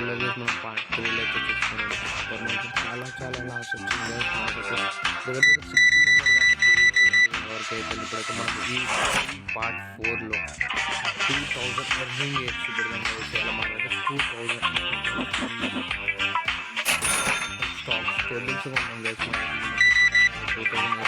ఇలా చేసి మనం పార్ట్ 3 అయితే చూస్తున్నాం. చాలా చాలా లాస్ వచ్చింది దగ్గర దగ్గర 60 మెంబర్ దాకా వరకు అయిపోయింది. ఇప్పుడైతే మనం ఈ పార్ట్ 4లో 2000 ఎర్నింగ్ చేయొచ్చు. ఇప్పుడు మనం మనమైతే 2000 స్టాక్స్ టేబుల్స్ మనం వేసుకున్నాం. 2000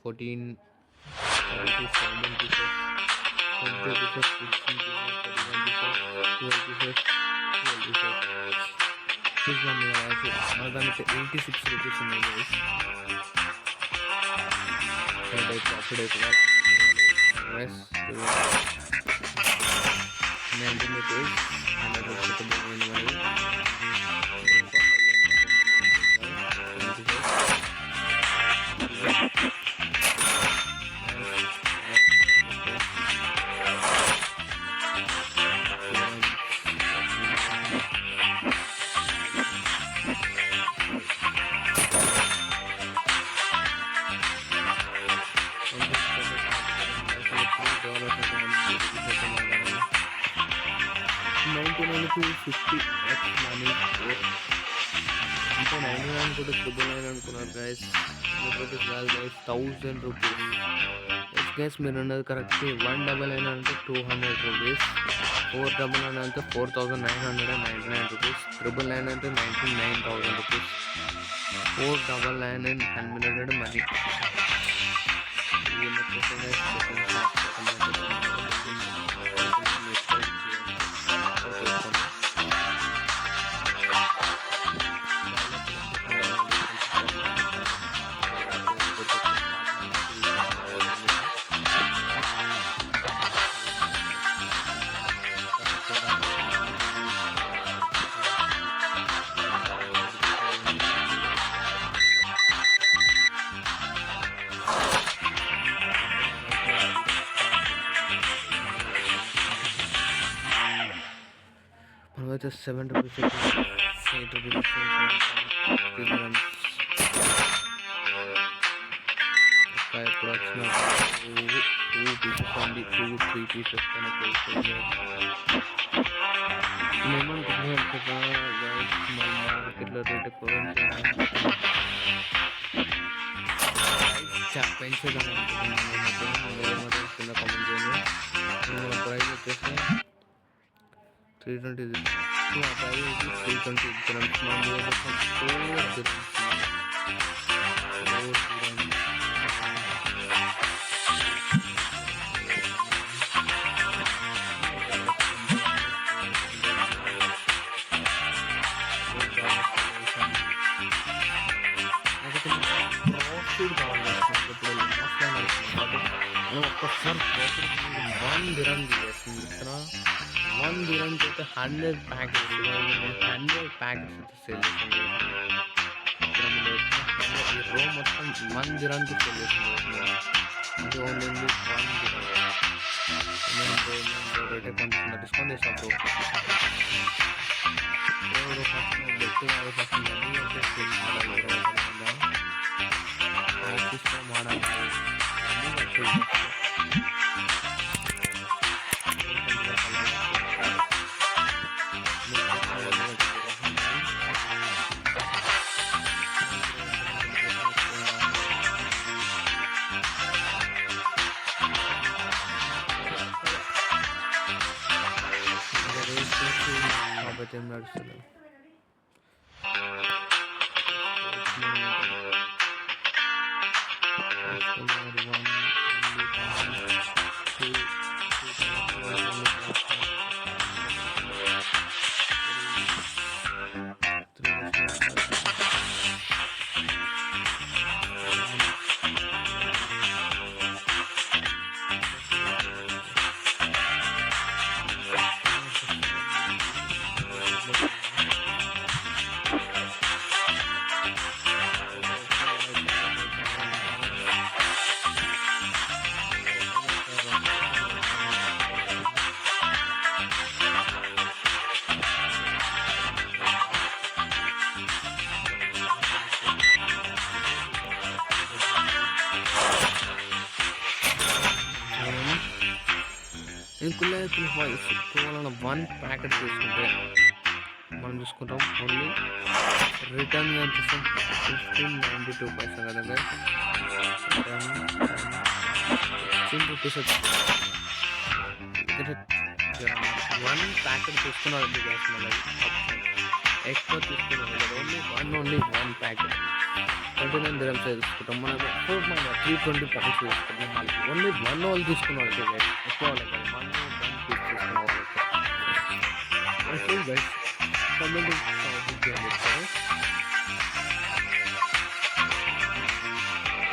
14 32 7 pieces 20 pieces 16 pieces 31 pieces 12 pieces 12 pieces చూసాం మన దానికి 86 రూపీస్ ఉన్నాయి గైస్. ప్రాఫిట్ అవుతుందా invest 19 rupees 100 rupees $50x money అంటే 99 కూడా 999 అనుకున్నారు గైస్. కాదు గైస్ 1000 రూపీస్. ఎస్ గైస్ మీరు అన్నది కరెక్ట్. 199 అంటే 200 రూపీస్, 499 అంటే 4999 రూపీస్, 999 అంటే 99,000 రూపీస్, 499 and 100 మనీ. మనమైతే 7 రూపీస్ 8 రూపీస్ 3 grams ఇప్పుడు వచ్చిన 2 pieces అండి, 2-3 pieces కనుక ఏమనుకుంటున్నారు కదా మన మార్కెట్లో రేట్ ఎక్కువ పెంచేద్దాం అనుకుంటున్నాను. కింద కామెంట్ చేయండి. మన ప్రైస్ వచ్చేసి 320 ఆ ప్రైస్ 320 grams. మన 4 grams ప్రాఫిట్ కావాలి. ఇప్పుడు ఆఫ్లైన్ అవుతుంది మనం ఒక్కసారి ప్రాఫిట్ 1 dirham చేస్తుంది. ఇక్కడ 1 dirham అయితే 100 ప్యాకెట్స్ 100 ప్యాకెట్స్ అయితే సేల్ చేస్తుంది. ఈ రో మొత్తం 1 dirhamకి సేల్ చేస్తుంది. ఇది ఓన్లీ 1 dirham. రేట్ కొంచెం డిస్కౌంట్ చేసాం బ్రో. గట్టిగా ఆలోచిస్తుంది అంటే సేల్ ఆఫీస్లో మాడాలి. కాబట్టి ఏం నడుస్తుంది. కేవలం 1 ప్యాకెట్ తీసుకుంటే మనం చూసుకుంటాం ఓన్లీ రిటర్న్ చూస్తాం 1592 పైసా కదా గైస్. 10 రూపీస్ వన్ ప్యాకెట్ తీసుకున్నారండి గ్యాస్ మళ్ళీ ఆప్షన్ ఎక్కువ తీసుకున్నాం ఓన్లీ వన్ ప్యాకెట్ 29 dirhams తీసుకుంటాం. మనకు 320 ప్యాకెట్స్ తీసుకుంటాం. మళ్ళీ ఓన్లీ వన్ వాళ్ళు తీసుకున్న వాళ్ళకి గైస్, ఎక్కువ వాళ్ళకి కాదు, వన్ పీస్ తీసుకున్న వాళ్ళకి. గైస్ కమెంట్ చేస్తారు.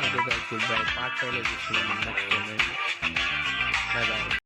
Okay guys, good bye. Part 5లో చూస్తున్నాం నెక్స్ట్.